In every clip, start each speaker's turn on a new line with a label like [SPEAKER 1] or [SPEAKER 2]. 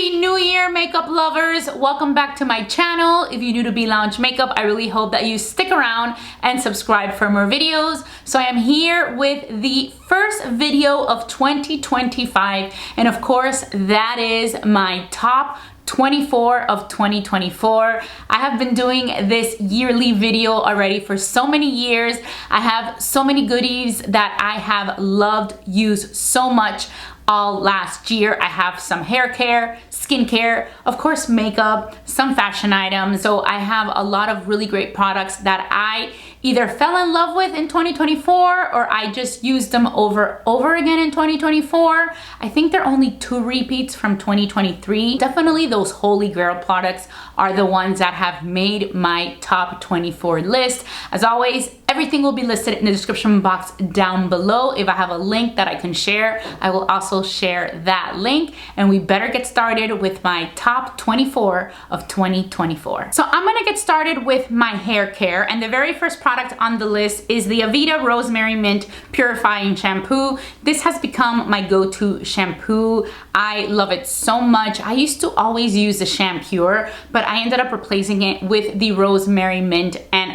[SPEAKER 1] Happy New Year, makeup lovers. Welcome back to my channel. If you're new to Be Lounge Makeup, I really hope that you stick around and subscribe for more videos. So I am here with the first video of 2025, and of course that is my top 24 of 2024. I have been doing this yearly video already for so many years. I have so many goodies that I have loved, used so much all last year. I have some hair care, skincare, of course makeup, some fashion items. So I have a lot of really great products that I either fell in love with in 2024 or I just used them over again in 2024. I think there are only 2 repeats from 2023. Definitely those holy grail products are the ones that have made my top 24 list. As always, everything will be listed in the description box down below. If I have a link that I can share, I will also share that link, and we better get started with my top 24 of 2024. So I'm gonna get started with my hair care, and the very first product on the list is the Aveda Rosemary Mint Purifying Shampoo. This has become my go-to shampoo. I love it so much. I used to always use the Shampoo, but I ended up replacing it with the Rosemary Mint, and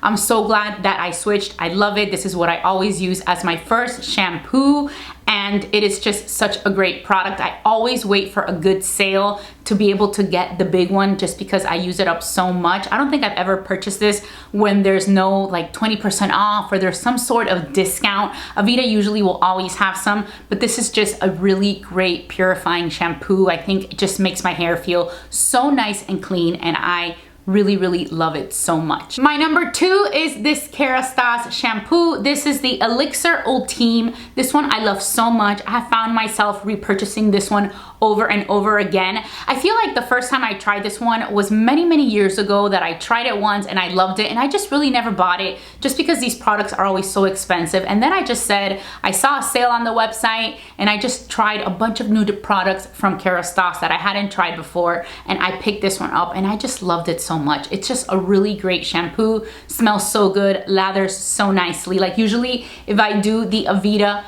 [SPEAKER 1] I'm so glad that I switched. I love it. This is what I always use as my first shampoo, and it is just such a great product. I always wait for a good sale to be able to get the big one just because I use it up so much. I don't think I've ever purchased this when there's no like 20% off or there's some sort of discount. Aveda usually will always have some, but this is just a really great purifying shampoo. I think it just makes my hair feel so nice and clean, and I really love it so much. My number 2 is this Kerastase shampoo. This is the Elixir Ultime. This one I love so much. I have found myself repurchasing this one over and over again. I feel like the first time I tried this one was many years ago, that I tried it once and I loved it, and I just really never bought it just because these products are always so expensive. And then I just said, I saw a sale on the website and I just tried a bunch of new products from Kerastase that I hadn't tried before, and I picked this one up and I just loved it so much. It's just a really great shampoo, smells so good, lathers so nicely. Like usually if I do the Aveda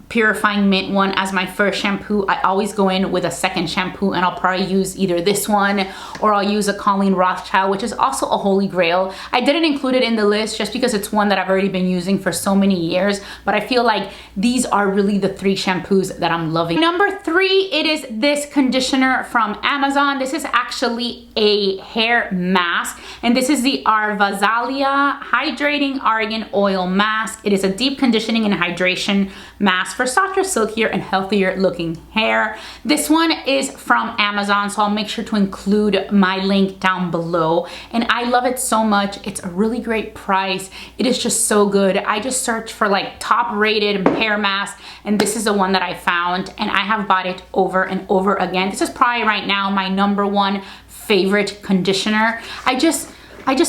[SPEAKER 1] Purifying Mint one as my first shampoo, I always go in with a second shampoo, and I'll probably use either this one or I'll use a Colleen Rothschild, which is also a holy grail. I didn't include it in the list just because it's one that I've already been using for so many years, but I feel like these are really the 3 shampoos that I'm loving. Number 3, it is this conditioner from Amazon. This is actually a hair mask, and this is the Arvazallia Hydrating Argan Oil Mask. It is a deep conditioning and hydration mask for softer, silkier, and healthier looking hair. This one is from Amazon, so I'll make sure to include my link down below, and I love it so much. It's a really great price. It is just so good. I just searched for like top rated hair mask, and this is the one that I found, and I have bought it over and over again. This is probably right now my number 1 favorite conditioner. I just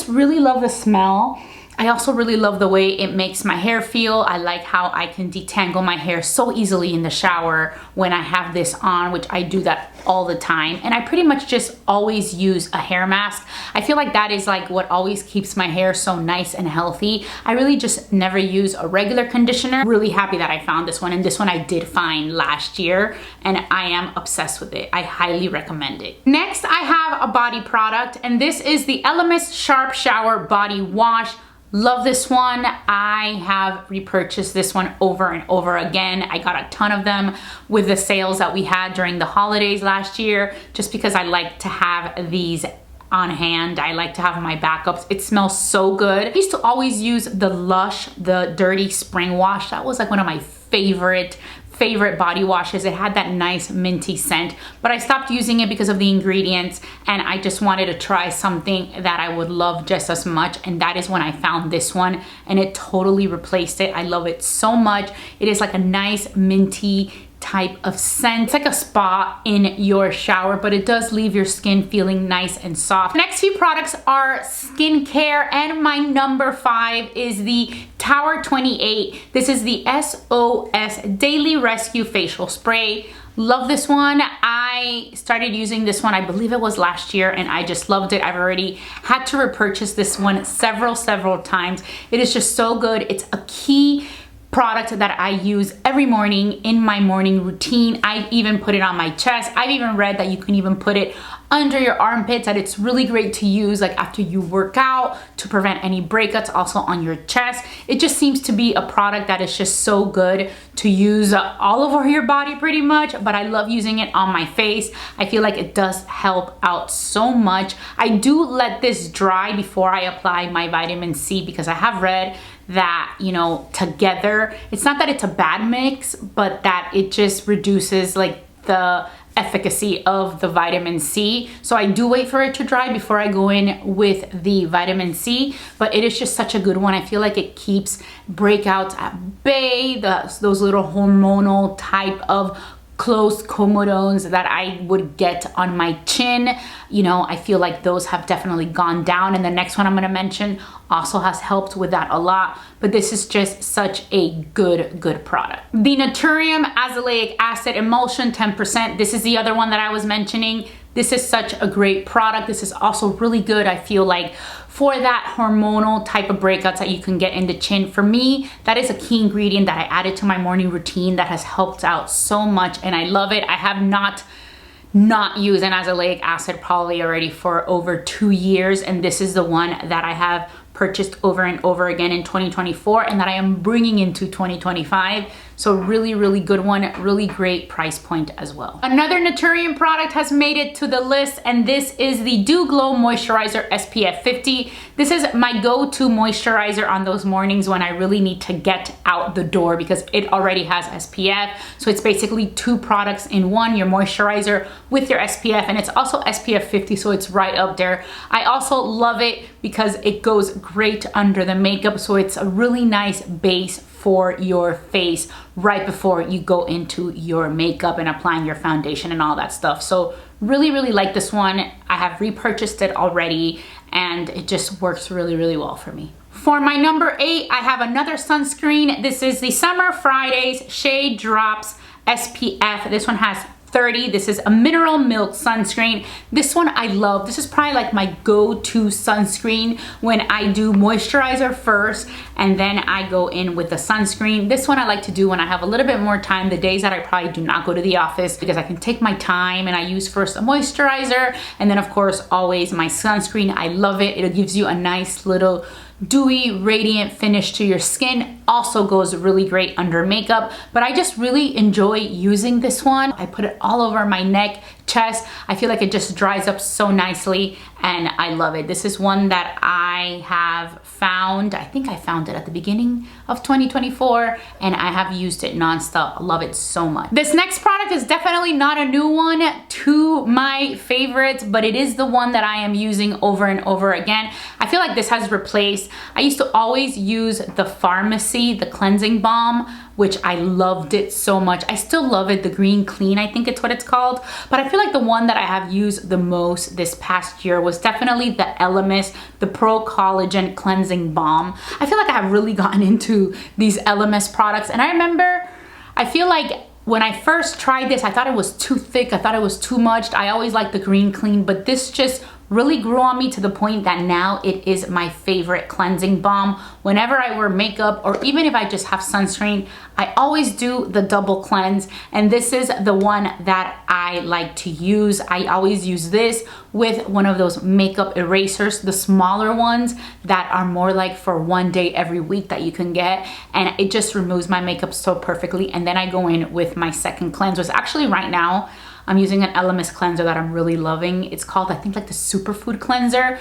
[SPEAKER 1] really love the smell. I also really love the way it makes my hair feel. I like how I can detangle my hair so easily in the shower when I have this on, which I do that all the time. And I pretty much just always use a hair mask. I feel like that is like what always keeps my hair so nice and healthy. I really just never use a regular conditioner. Really happy that I found this one, and this one I did find last year, and I am obsessed with it. I highly recommend it. Next, I have a body product, and this is the Elemis Sharp Shower Body Wash. Love this one. I have repurchased this one over and over again. I got a ton of them with the sales that we had during the holidays last year, just because I like to have these on hand. I like to have my backups. It smells so good. I used to always use the Lush, the Dirty Spring Wash. That was like one of my favorite body washes. It had that nice minty scent, but I stopped using it because of the ingredients, and I just wanted to try something that I would love just as much, and that is when I found this one, and it totally replaced it. I love it so much. It is like a nice minty type of scent. It's like a spa in your shower, but it does leave your skin feeling nice and soft. Next few products are skincare, and my number 5 is the Tower 28. This is the SOS Daily Rescue Facial Spray. Love this one. I started using this one, I believe it was last year, and I just loved it. I've already had to repurchase this one several times. It is just so good. It's a key product that I use every morning in my morning routine. I even put it on my chest. I've even read that you can even put it under your armpits, that it's really great to use like after you work out to prevent any breakouts, also on your chest. It just seems to be a product that is just so good to use all over your body pretty much, but I love using it on my face. I feel like it does help out so much. I do let this dry before I apply my vitamin C because I have read that, you know, together, it's not that it's a bad mix, but that it just reduces like the efficacy of the vitamin C. So I do wait for it to dry before I go in with the vitamin C, but it is just such a good one. I feel like it keeps breakouts at bay, those little hormonal type of closed comedones that I would get on my chin. You know, I feel like those have definitely gone down, and the next one I'm going to mention also has helped with that a lot, but this is just such a good product. The Naturium Azelaic Acid Emulsion 10%. This is the other one that I was mentioning. This is such a great product. This is also really good, I feel like, for that hormonal type of breakouts that you can get in the chin. For me, that is a key ingredient that I added to my morning routine that has helped out so much, and I love it. I have not used an azelaic acid probably already for over 2 years, and this is the one that I have purchased over and over again in 2024 and that I am bringing into 2025. So really good one, really great price point as well. Another Naturium product has made it to the list, and this is the Dew Glow Moisturizer SPF 50. This is my go-to moisturizer on those mornings when I really need to get out the door because it already has SPF. So it's basically 2 products in one, your moisturizer with your SPF, and it's also SPF 50, so it's right up there. I also love it because it goes great under the makeup, so it's a really nice base for your face right before you go into your makeup and applying your foundation and all that stuff. So really like this one. I have repurchased it already and it just works really well for me. For my number 8, I have another sunscreen. This is the Summer Fridays Shade Drops SPF. This one has 30. This is a mineral milk sunscreen. This one I love. This is probably like my go-to sunscreen when I do moisturizer first and then I go in with the sunscreen. This one I like to do when I have a little bit more time, the days that I probably do not go to the office, because I can take my time and I use first a moisturizer and then of course always my sunscreen. I love it. It gives you a nice little dewy, radiant finish to your skin. Also goes really great under makeup, but I just really enjoy using this one. I put it all over my neck, chest. I feel like it just dries up so nicely and I love it. This is one that I have found, I think I found it at the beginning of 2024 and I have used it nonstop. I love it so much. This next product is definitely not a new one to my favorites, but it is the one that I am using over and over again. I feel like this has replaced, I used to always use the Pharmacy, the cleansing balm, which I loved it so much. I still love it, the Green Clean, I think it's what it's called. But I feel like the one that I have used the most this past year was definitely the Elemis, the Pro Collagen Cleansing Balm. I feel like I have really gotten into these Elemis products. And I remember, I feel like when I first tried this, I thought it was too thick. I thought it was too much. I always liked the Green Clean, but this just really grew on me to the point that now it is my favorite cleansing balm. Whenever I wear makeup or even if I just have sunscreen, I always do the double cleanse, and this is the one that I like to use. I always use this with one of those makeup erasers, the smaller ones that are more like for one day every week that you can get, and it just removes my makeup so perfectly. And then I go in with my second cleanse, which actually right now I'm using an Elemis cleanser that I'm really loving. It's called, I think, like the Superfood Cleanser.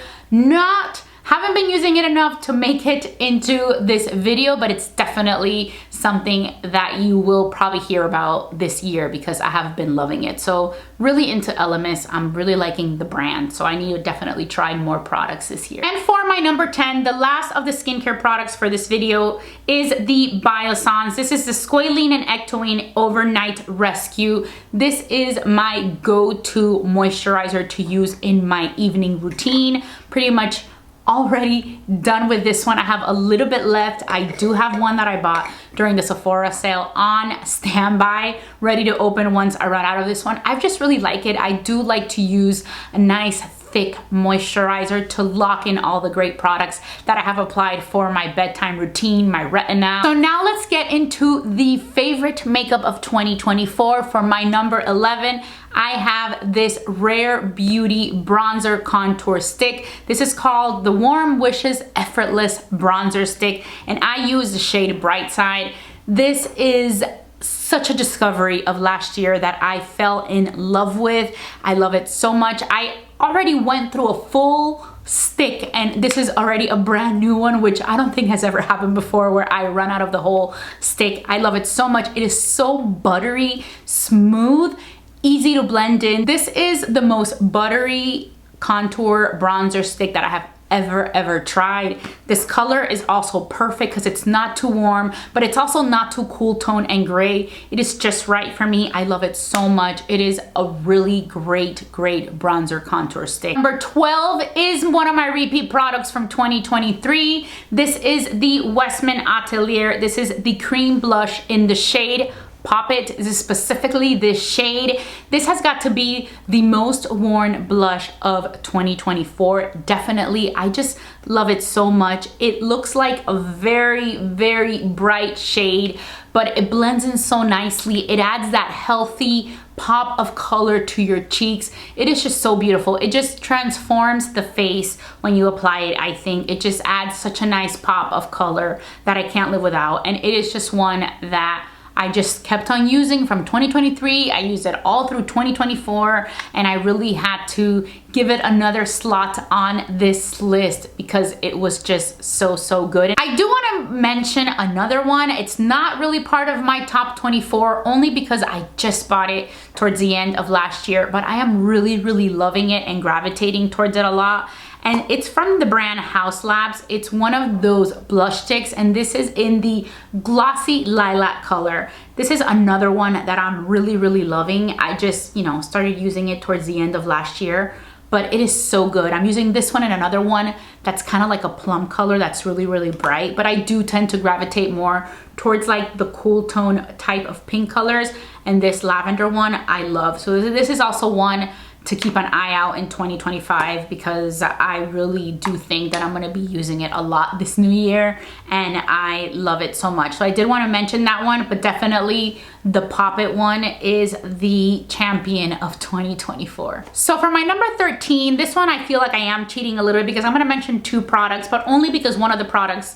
[SPEAKER 1] Haven't been using it enough to make it into this video, but it's definitely something that you will probably hear about this year because I have been loving it. So really into Elemis. I'm really liking the brand, so I need to definitely try more products this year. And for my number 10, the last of the skincare products for this video is the Biossance. This is the Squalane and Ectoin Overnight Rescue. This is my go-to moisturizer to use in my evening routine. Pretty much already done with this one. I have a little bit left. I do have one that I bought during the Sephora sale on standby, ready to open once I run out of this one. I just really like it. I do like to use a nice thick moisturizer to lock in all the great products that I have applied for my bedtime routine, my retina. So now let's get into the favorite makeup of 2024. For my number 11, I have this Rare Beauty bronzer contour stick. This is called the Warm Wishes Effortless Bronzer Stick, and I use the shade Bright Side. This is such a discovery of last year that I fell in love with. I love it so much. I already went through a full stick, and this is already a brand new one, which I don't think has ever happened before, where I run out of the whole stick. I love it so much. It is so buttery, smooth, easy to blend in. This is the most buttery contour bronzer stick that I have ever tried. This color is also perfect because it's not too warm, but it's also not too cool tone and gray. It is just right for me. I love it so much. It is a really great bronzer contour stick. Number 12 is one of my repeat products from 2023. This is the Westman Atelier. This is the cream blush in the shade Poppet. This is specifically this shade. This has got to be the most worn blush of 2024. Definitely. I just love it so much. It looks like a very bright shade, but it blends in so nicely. It adds that healthy pop of color to your cheeks. It is just so beautiful. It just transforms the face when you apply it. I think it just adds such a nice pop of color that I can't live without. And it is just one that I just kept on using from 2023. I used it all through 2024, and I really had to give it another slot on this list because it was just so good. I do want to mention another one. It's not really part of my top 24, only because I just bought it towards the end of last year, but I am really loving it and gravitating towards it a lot. And it's from the brand Haus. It's one of those blush sticks, and this is in the glossy lilac color. This is another one that I'm really loving. I just, you know, started using it towards the end of last year, but it is so good. I'm using this one and another one that's kind of like a plum color that's really bright, but I do tend to gravitate more towards like the cool tone type of pink colors, and this lavender one I love. So this is also one to keep an eye out in 2025 because I really do think that I'm going to be using it a lot this new year, and I love it so much. So I did want to mention that one, but definitely the Poppet one is the champion of 2024. So for my number 13, this one I feel like I am cheating a little bit because I'm going to mention two products, but only because one of the products,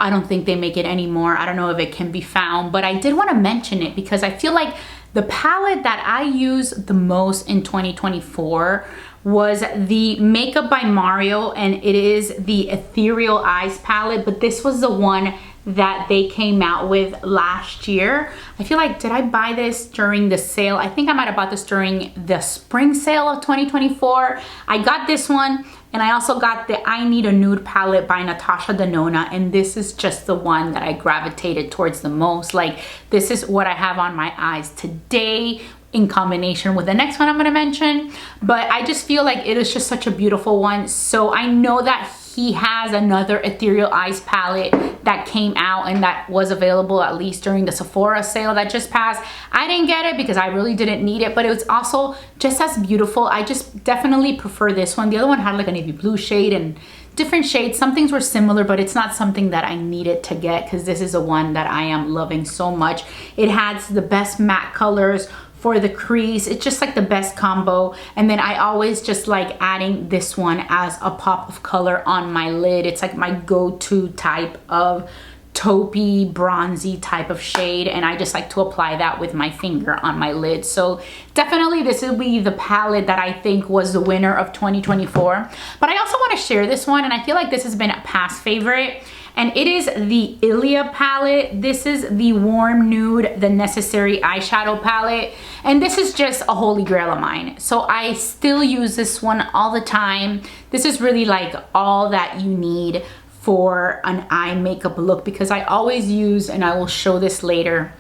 [SPEAKER 1] I don't think they make it anymore. I don't know if it can be found, but I did want to mention it because I feel like the palette that I used the most in 2024 was the Makeup by Mario, and it is the Ethereal Eyes palette, but this was the one that they came out with last year. I feel like, did I buy this during the sale? I think I might have bought this during the spring sale of 2024. I got this one, and I also got the I Need a Nude palette by Natasha Denona, and this is just the one that I gravitated towards the most. Like, this is what I have on my eyes today in combination with the next one I'm gonna mention, but I just feel like it is just such a beautiful one. So I know that he has another Ethereal Eyes palette that came out and that was available at least during the Sephora sale that just passed. I didn't get it because I really didn't need it, but it was also just as beautiful. I just definitely prefer this one. The other one had like a navy blue shade and different shades. Some things were similar, but it's not something that I needed to get because this is the one that I am loving so much. It has the best matte colors for the crease. It's just like the best combo. And then I always just like adding this one as a pop of color on my lid. It's like my go-to type of taupey, bronzy type of shade, and I just like to apply that with my finger on my lid. So definitely this will be the palette that I think was the winner of 2024. But I also want to share this one, and I feel like this has been a past favorite, and it is the Ilia palette. This is the Warm Nude, the Necessary eyeshadow palette, and this is just a holy grail of mine. So I still use this one all the time. This is really like all that you need for an eye makeup look, because I always use, and I will show this later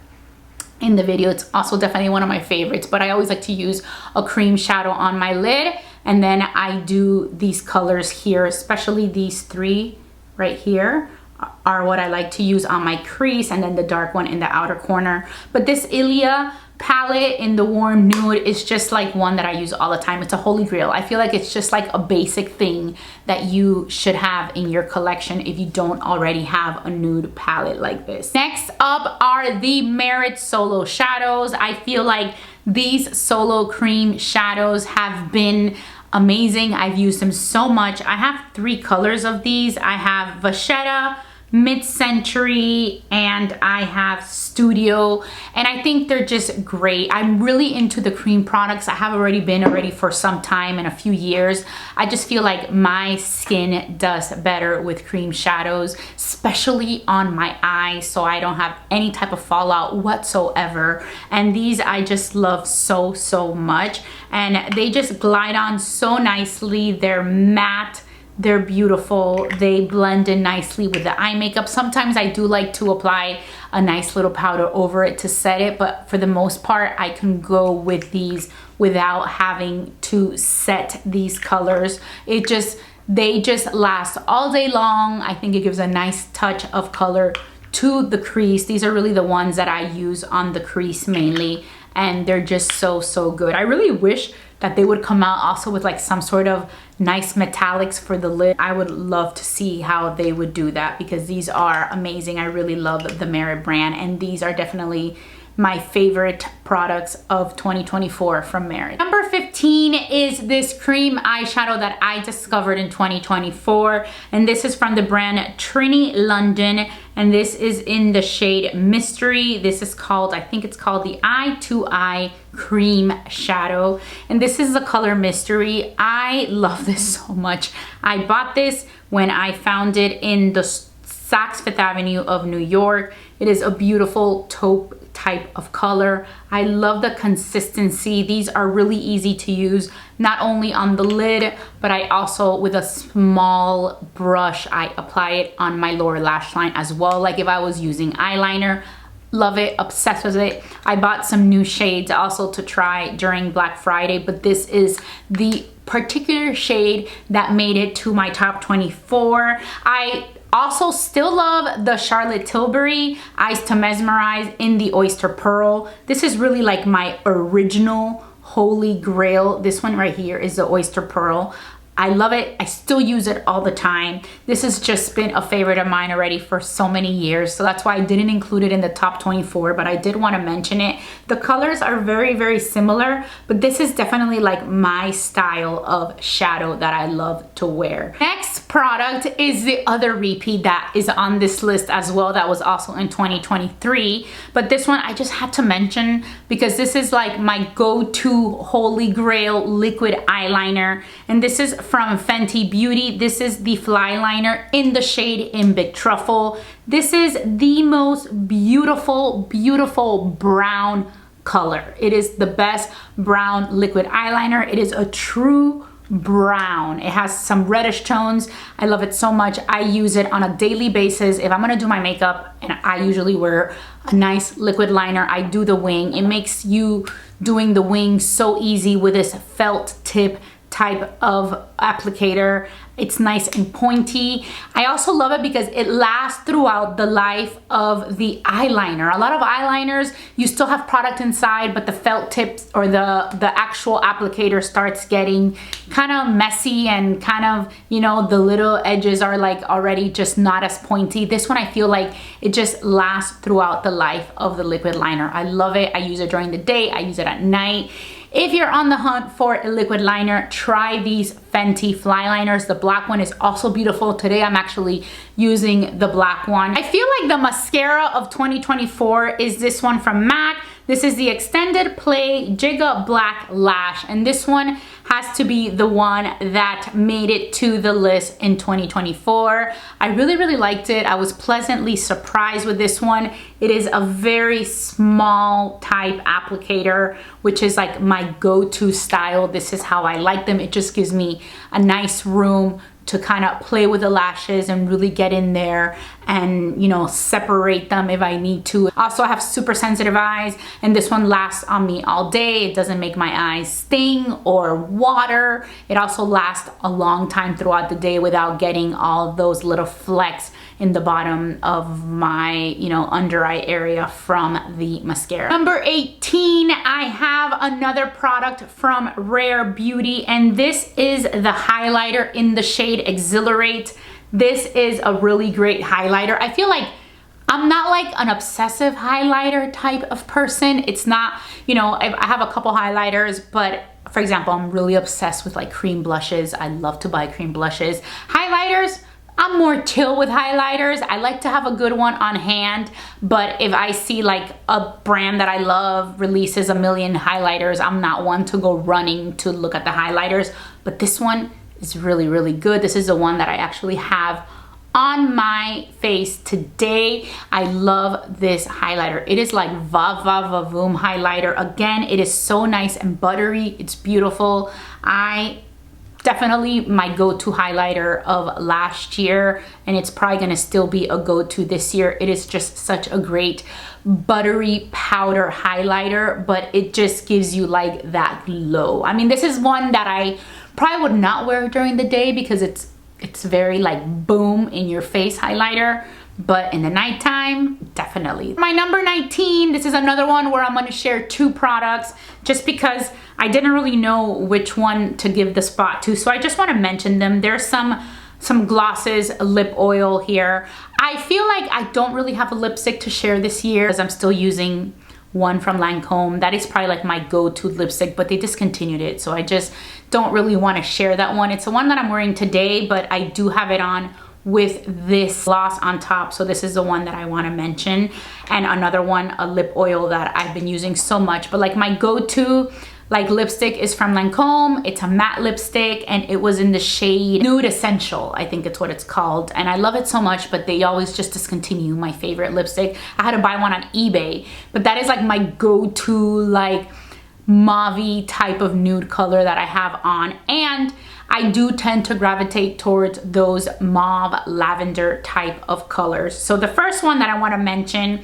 [SPEAKER 1] in the video, it's also definitely one of my favorites, but I always like to use a cream shadow on my lid, and then I do these colors here, especially these three right here are what I like to use on my crease, and then the dark one in the outer corner. But this Ilia palette in the warm nude is just like one that I use all the time. It's a holy grail. I feel like it's just like a basic thing that you should have in your collection if you don't already have a nude palette like this. Next up are the Merit Solo Shadows. I feel like these Solo Cream shadows have been amazing. I've used them so much. I have 3 colors of these. I have Vachetta, Mid-Century, and I have Studio, and I think they're just great. I'm really into the cream products. I have been for some time, in a few years. I just feel like my skin does better with cream shadows, especially on my eyes, so I don't have any type of fallout whatsoever. And these I just love so much, and they just glide on so nicely. They're matte, they're beautiful, they blend in nicely with the eye makeup. Sometimes I do like to apply a nice little powder over it to set it, but for the most part I can go with these without having to set these colors. They just last all day long. I think it gives a nice touch of color to the crease. These are really the ones that I use on the crease mainly, and they're just so good. I really wish that they would come out also with like some sort of nice metallics for the lid. I would love to see how they would do that, because these are amazing. I really love the Merit brand, and these are definitely my favorite products of 2024 from Merit. Number 15 is this cream eyeshadow that I discovered in 2024, and this is from the brand Trini London, and this is in the shade Mystery. This is called, I think it's called the Eye to Eye Cream Shadow, and this is the color Mystery. I love this so much. I bought this when I found it in the Saks Fifth Avenue of New York. It is a beautiful taupe type of color. I love the consistency. These are really easy to use, not only on the lid, but I also, with a small brush, I apply it on my lower lash line as well, like if I was using eyeliner. Love it, obsessed with it. I bought some new shades also to try during Black Friday, but this is the particular shade that made it to my top 24. I also still love the Charlotte Tilbury Eyes to Mesmerize in the Oyster Pearl. This is really like my original holy grail. This one right here is the Oyster Pearl. I love it. I still use it all the time. This has just been a favorite of mine already for so many years. So that's why I didn't include it in the top 24, but I did want to mention it. The colors are very similar, but this is definitely like my style of shadow that I love to wear. Next product is the other repeat that is on this list as well, that was also in 2023. But this one I just had to mention because this is like my go-to holy grail liquid eyeliner, and this is from Fenty Beauty. This is the Fly Liner in the shade Imbic Truffle. This is the most beautiful brown color. It is the best brown liquid eyeliner. It is a true brown. It has some reddish tones. I love it so much. I use it on a daily basis. If I'm gonna do my makeup, and I usually wear a nice liquid liner, I do the wing. It makes you doing the wing so easy with this felt tip type of applicator. It's nice and pointy. I also love it because it lasts throughout the life of the eyeliner. A lot of eyeliners, you still have product inside, but the felt tips or the actual applicator starts getting kind of messy and kind of, you know, the little edges are like already just not as pointy. This one I feel like it just lasts throughout the life of the liquid liner. I love it. I use it during the day. I use it at night. If you're on the hunt for a liquid liner, try these Fenty Fly Liners. The black one is also beautiful. Today I'm actually using the black one. I feel like the mascara of 2024 is this one from MAC. This is the Extended Play Jigga Black Lash, and this one has to be the one that made it to the list in 2024. I really liked it. I was pleasantly surprised with this one. It is a very small type applicator, which is like my go-to style. This is how I like them. It just gives me a nice room to kind of play with the lashes and really get in there and, you know, separate them if I need to. Also, I have super sensitive eyes, and this one lasts on me all day. It doesn't make my eyes sting or water. It also lasts a long time throughout the day without getting all of those little flecks in the bottom of my, you know, under eye area from the mascara. Number 18, I have another product from Rare Beauty, and this is the highlighter in the shade Exhilarate. This is a really great highlighter. I feel like I'm not like an obsessive highlighter type of person. It's not, you know, I have a couple highlighters, but for example, I'm really obsessed with like cream blushes. I love to buy cream blushes. Highlighters, I'm more chill with highlighters. I like to have a good one on hand, but if I see like a brand that I love releases a million highlighters, I'm not one to go running to look at the highlighters, but this one is really, really good. This is the one that I actually have on my face today. I love this highlighter. It is like Va Va Va Voom highlighter. Again, it is so nice and buttery. It's beautiful. Definitely my go-to highlighter of last year, and it's probably gonna still be a go-to this year. It is just such a great buttery powder highlighter, but it just gives you like that glow. I mean, this is one that I probably would not wear during the day because it's very like boom in your face highlighter, but in the nighttime, definitely. My number 19, this is another one where I'm gonna share two products just because I didn't really know which one to give the spot to, so I just wanna mention them. There's some glosses, lip oil here. I feel like I don't really have a lipstick to share this year because I'm still using one from Lancome. That is probably like my go-to lipstick, but they discontinued it, so I just don't really want to share that one. It's the one that I'm wearing today, but I do have it on with this gloss on top, so this is the one that I want to mention. And another one, a lip oil that I've been using so much, but like my go-to like lipstick is from Lancome. It's a matte lipstick, and it was in the shade Nude Essential, I think it's what it's called, and I love it so much, but they always just discontinue my favorite lipstick. I had to buy one on eBay, but that is like my go-to like mauve type of nude color that I have on, and I do tend to gravitate towards those mauve lavender type of colors. So the first one that I want to mention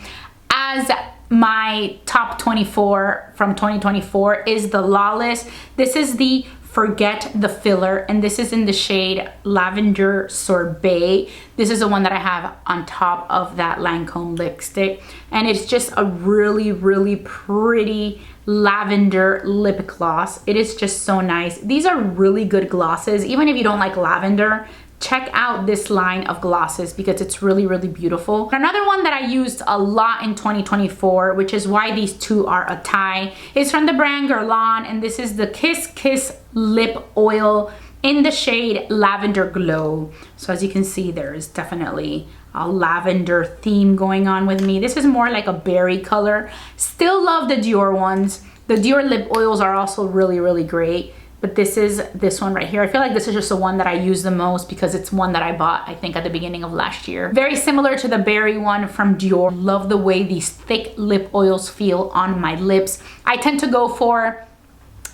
[SPEAKER 1] as my top 24 from 2024 is the Lawless. This is the Forget the Filler, and this is in the shade Lavender Sorbet. This is the one that I have on top of that Lancome lipstick, and it's just a really, really pretty lavender lip gloss. It is just so nice. These are really good glosses. Even if you don't like lavender, check out this line of glosses because it's really, really beautiful. Another one that I used a lot in 2024, which is why these two are a tie, is from the brand Guerlain, and this is the Kiss Kiss Lip Oil in the shade Lavender Glow. So as you can see, there is definitely a lavender theme going on with me. This is more like a berry color. Still love the Dior ones. The Dior lip oils are also really, really great. But this is this one right here. I feel like this is just the one that I use the most because it's one that I bought, I think, at the beginning of last year. Very similar to the berry one from Dior. Love the way these thick lip oils feel on my lips. I tend to go for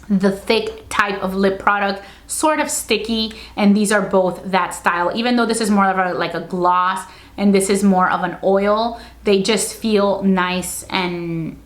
[SPEAKER 1] the thick type of lip product, sort of sticky, and these are both that style. Even though this is more of a gloss and this is more of an oil, they just feel nice and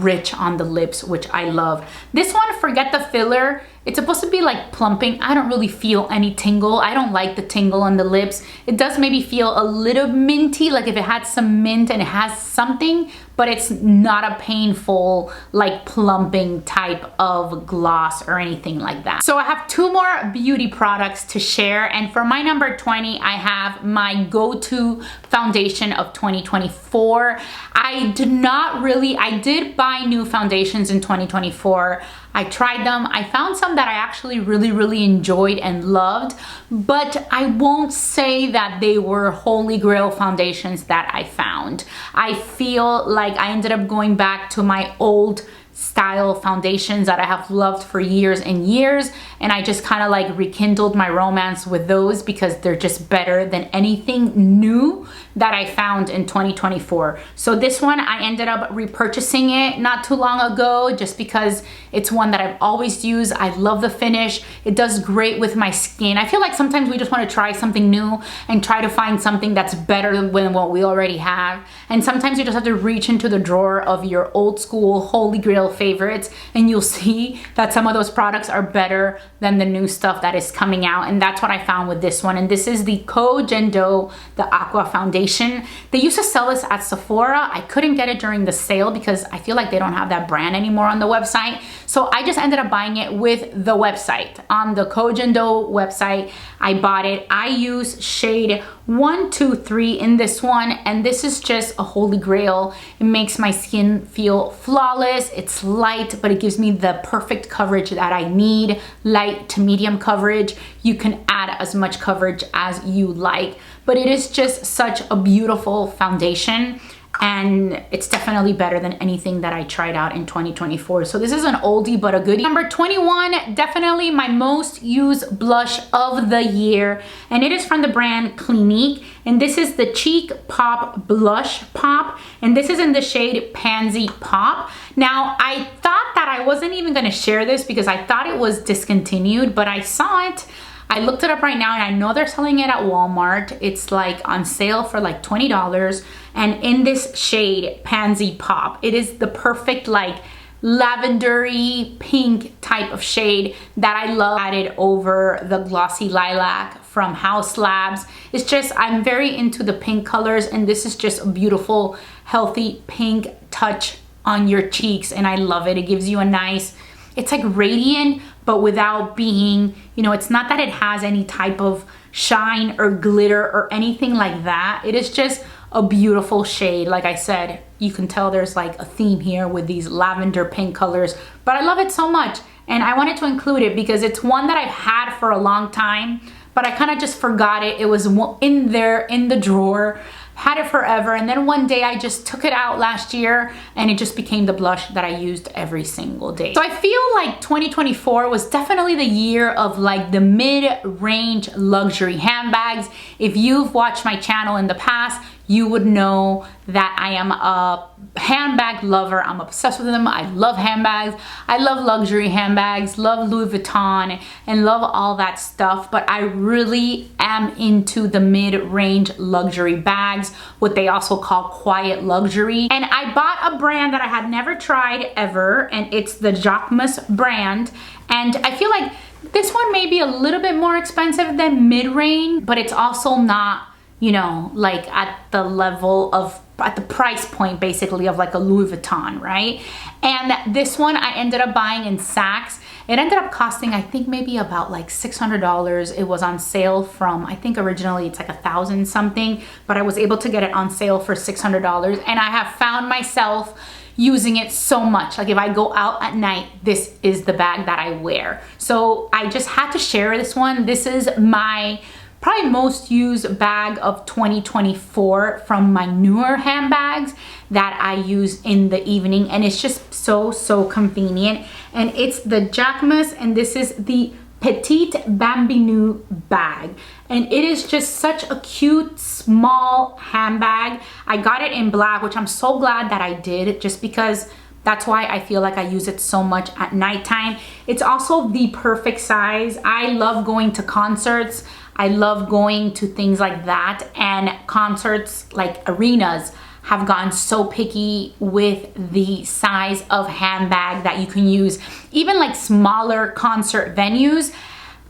[SPEAKER 1] rich on the lips, which I love. This one, Forget the Filler, it's supposed to be like plumping. I don't really feel any tingle. I don't like the tingle on the lips. It does maybe feel a little minty, like if it had some mint and it has something, but it's not a painful like plumping type of gloss or anything like that. So I have two more beauty products to share, and for my number 20, I have my go-to foundation of 2024. I did buy new foundations in 2024. I tried them. I found some that I actually really, really enjoyed and loved, but I won't say that they were holy grail foundations that I found. I feel like I ended up going back to my old style foundations that I have loved for years and years, and I just kind of like rekindled my romance with those because they're just better than anything new that I found in 2024. So this one, I ended up repurchasing it not too long ago just because It's one that I've always used. I love the finish. It does great with my skin. I feel like sometimes we just want to try something new and try to find something that's better than what we already have. And sometimes you just have to reach into the drawer of your old school holy grail favorites, and you'll see that some of those products are better than the new stuff that is coming out. And that's what I found with this one. And this is the Collagen, the Aqua Foundation. They used to sell this at Sephora. I couldn't get it during the sale because I feel like they don't have that brand anymore on the website. So I just ended up buying it with the website. On the Collagen website, I bought it. I use shade 123 in this one, and this is just a holy grail. It makes my skin feel flawless. It's light, but it gives me the perfect coverage that I need. Light to medium coverage. You can add as much coverage as you like, but it is just such a beautiful foundation, and it's definitely better than anything that I tried out in 2024. So this is an oldie but a goodie. Number 21, definitely my most used blush of the year, and it is from the brand Clinique, and this is the Cheek Pop Blush Pop, and this is in the shade Pansy Pop. Now, I thought that I wasn't even gonna share this because I thought it was discontinued, but I saw it. I looked it up right now, and I know they're selling it at Walmart. It's like on sale for like $20. And in this shade, Pansy Pop, it is the perfect like lavendery pink type of shade that I love. Added over the glossy lilac from Haus Labs. It's just, I'm very into the pink colors, and this is just a beautiful, healthy pink touch on your cheeks, and I love it. It gives you a nice, it's like radiant, but without being, you know, it's not that it has any type of shine or glitter or anything like that. It is just a beautiful shade. Like I said, you can tell there's like a theme here with these lavender pink colors, but I love it so much, and I wanted to include it because it's one that I've had for a long time, but I kind of just forgot it. It was in there in the drawer, had it forever, and then one day I just took it out last year, and it just became the blush that I used every single day. So I feel like 2024 was definitely the year of like the mid-range luxury handbags. If you've watched my channel in the past, you would know that I am a handbag lover. I'm obsessed with them. I love handbags. I love luxury handbags, love Louis Vuitton, and love all that stuff. But I really am into the mid-range luxury bags, what they also call quiet luxury. And I bought a brand that I had never tried ever, and it's the Jacquemus brand. And I feel like this one may be a little bit more expensive than mid-range, but it's also not, you know, like at the level of, at the price point basically of like a Louis Vuitton, right? And this one I ended up buying in Saks. It ended up costing, I think maybe about like $600. It was on sale from, I think originally it's like $1,000 something, but I was able to get it on sale for $600. And I have found myself using it so much. Like if I go out at night, this is the bag that I wear. So I just had to share this one. This is my probably most used bag of 2024 from my newer handbags that I use in the evening, and it's just so convenient. And it's the Jacquemus, and this is the Petite Bambino bag, and it is just such a cute small handbag. I got it in black, which I'm so glad that I did, just because that's why I feel like I use it so much at nighttime. It's also the perfect size. I love going to concerts. I love going to things like that, and concerts like arenas have gone so picky with the size of handbag that you can use. Even like smaller concert venues,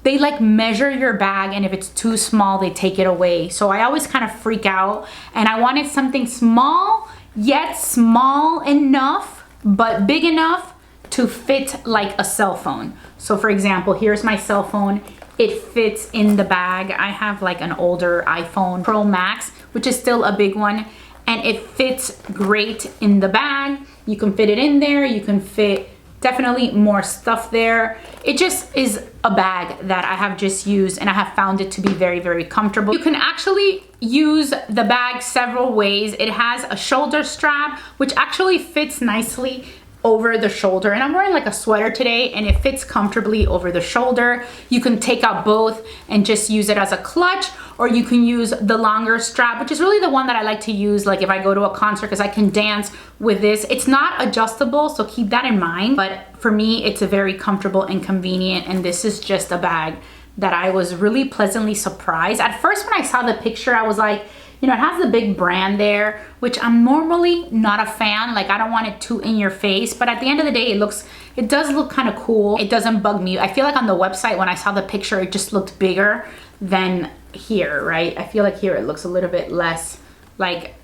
[SPEAKER 1] they like measure your bag, and if it's too small, they take it away. So I always kind of freak out, and I wanted something small, yet small enough, but big enough to fit like a cell phone. So for example, here's my cell phone. It fits in the bag. I have like an older iPhone Pro Max, which is still a big one, and it fits great in the bag. You can fit it in there. You can fit definitely more stuff there. It just is a bag that I have just used, and I have found it to be very comfortable. You can actually use the bag several ways. It has a shoulder strap, which actually fits nicely over the shoulder, and I'm wearing like a sweater today, and it fits comfortably over the shoulder. You can take out both and just use it as a clutch, or you can use the longer strap, which is really the one that I like to use like if I go to a concert, because I can dance with this. It's not adjustable, so keep that in mind, but for me it's a very comfortable and convenient, and this is just a bag that I was really pleasantly surprised. At first when I saw the picture, I was like, you know, it has the big brand there, which I'm normally not a fan. Like, I don't want it too in your face, but at the end of the day, it does look kind of cool. It doesn't bug me. I feel like on the website, when I saw the picture, it just looked bigger than here, right? I feel like here it looks a little bit less like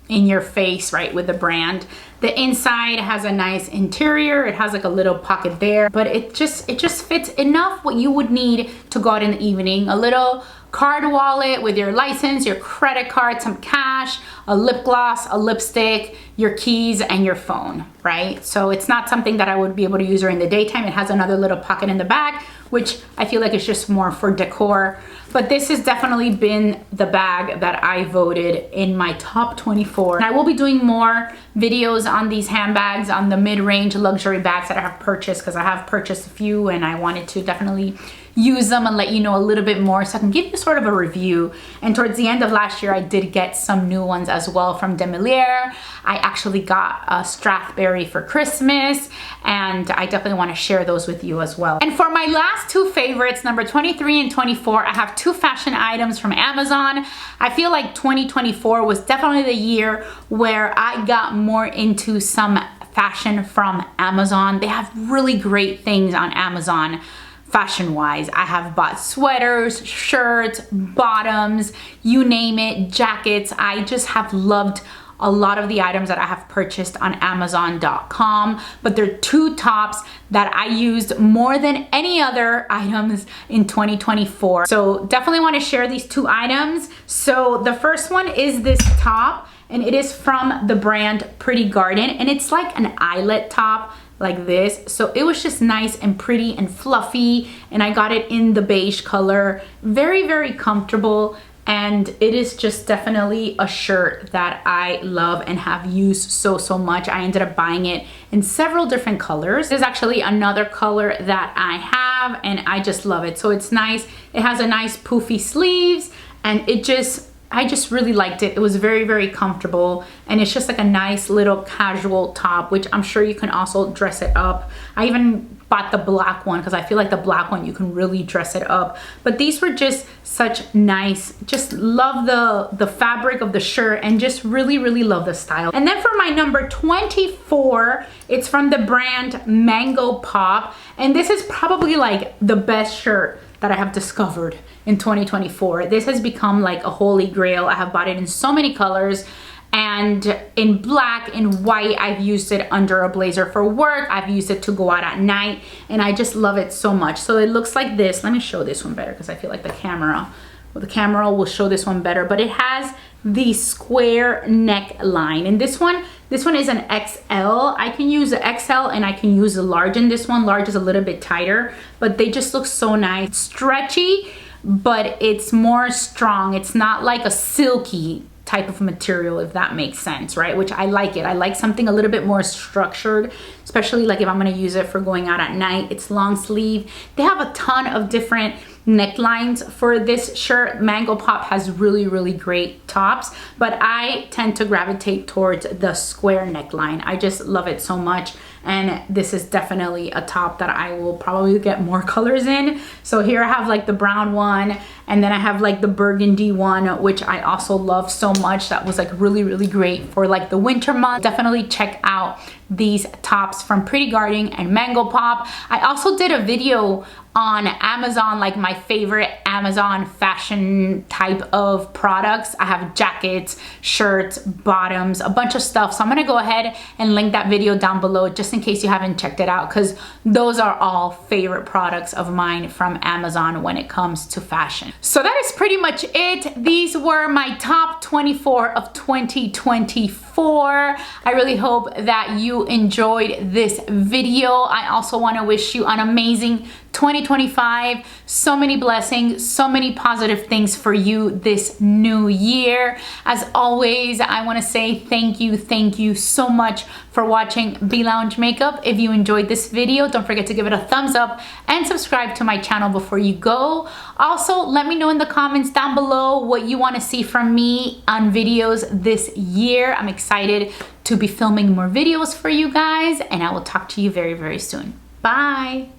[SPEAKER 1] in your face, right, with the brand. The inside has a nice interior. It has like a little pocket there, but it just fits enough what you would need to go out in the evening. A little card wallet with your license, your credit card, some cash, a lip gloss, a lipstick, your keys, and your phone, right? So it's not something that I would be able to use during the daytime. It has another little pocket in the back, which I feel like is just more for decor. But this has definitely been the bag that I voted in my top 24. And I will be doing more videos on these handbags, on the mid-range luxury bags that I have purchased, because I have purchased a few and I wanted to definitely use them and let you know a little bit more, so I can give you sort of a review. And towards the end of last year, I did get some new ones as well from Atelier. I actually got a Strathberry for Christmas, and I definitely want to share those with you as well. And for my last two favorites, number 23 and 24, I have two fashion items from Amazon. I feel like 2024 was definitely the year where I got more into some fashion from Amazon. They have really great things on Amazon. Fashion wise, I have bought sweaters, shirts, bottoms, you name it, jackets. I just have loved a lot of the items that I have purchased on Amazon.com, but there are two tops that I used more than any other items in 2024. So definitely want to share these two items. So the first one is this top, and it is from the brand Pretty Garden, and it's like an eyelet top like this. So it was just nice and pretty and fluffy, and I got it in the beige color. Very, very comfortable, and it is just definitely a shirt that I love and have used so much. I ended up buying it in several different colors. There's actually another color that I have, and I just love it. So it's nice. It has a nice poofy sleeves, and I just really liked it. It was very, very comfortable, and it's just like a nice little casual top, which I'm sure you can also dress it up. I even bought the black one because I feel like the black one you can really dress it up. But these were just such nice, just love the fabric of the shirt, and just really, really love the style. And then for my number 24, it's from the brand Mango Pop, and this is probably like the best shirt that I have discovered in 2024. This has become like a holy grail. I have bought it in so many colors, and in black, in white. I've used it under a blazer for work. I've used it to go out at night, and I just love it so much. So it looks like this. Let me show this one better, because I feel like the camera will show this one better. But it has the square neckline, and this one is an XL. I can use the XL and I can use the large in this one. Large is a little bit tighter, but they just look so nice. Stretchy, but it's more strong. It's not like a silky type of material, if that makes sense, right? Which I like it. I like something a little bit more structured, especially like if I'm gonna use it for going out at night. It's long sleeve. They have a ton of different necklines for this shirt. Mango Pop has really, really great tops, but I tend to gravitate towards the square neckline. I just love it so much, and this is definitely a top that I will probably get more colors in. So here I have like the brown one, and then I have like the burgundy one, which I also love so much. That was like really, really great for like the winter month. Definitely check out these tops from Pretty Garden and Mango Pop. I also did a video on Amazon, like my favorite Amazon fashion type of products. I have jackets, shirts, bottoms, a bunch of stuff. So I'm gonna go ahead and link that video down below just in case you haven't checked it out, because those are all favorite products of mine from Amazon when it comes to fashion. So that is pretty much it. These were my top 24 of 2024. before. I really hope that you enjoyed this video. I also want to wish you an amazing 2025. So many blessings, so many positive things for you this new year. As always, I want to say thank you so much for watching Be Lounge Makeup. If you enjoyed this video, don't forget to give it a thumbs up and subscribe to my channel before you go. Also, let me know in the comments down below what you want to see from me on videos this year. I'm excited to be filming more videos for you guys, and I will talk to you very soon. Bye.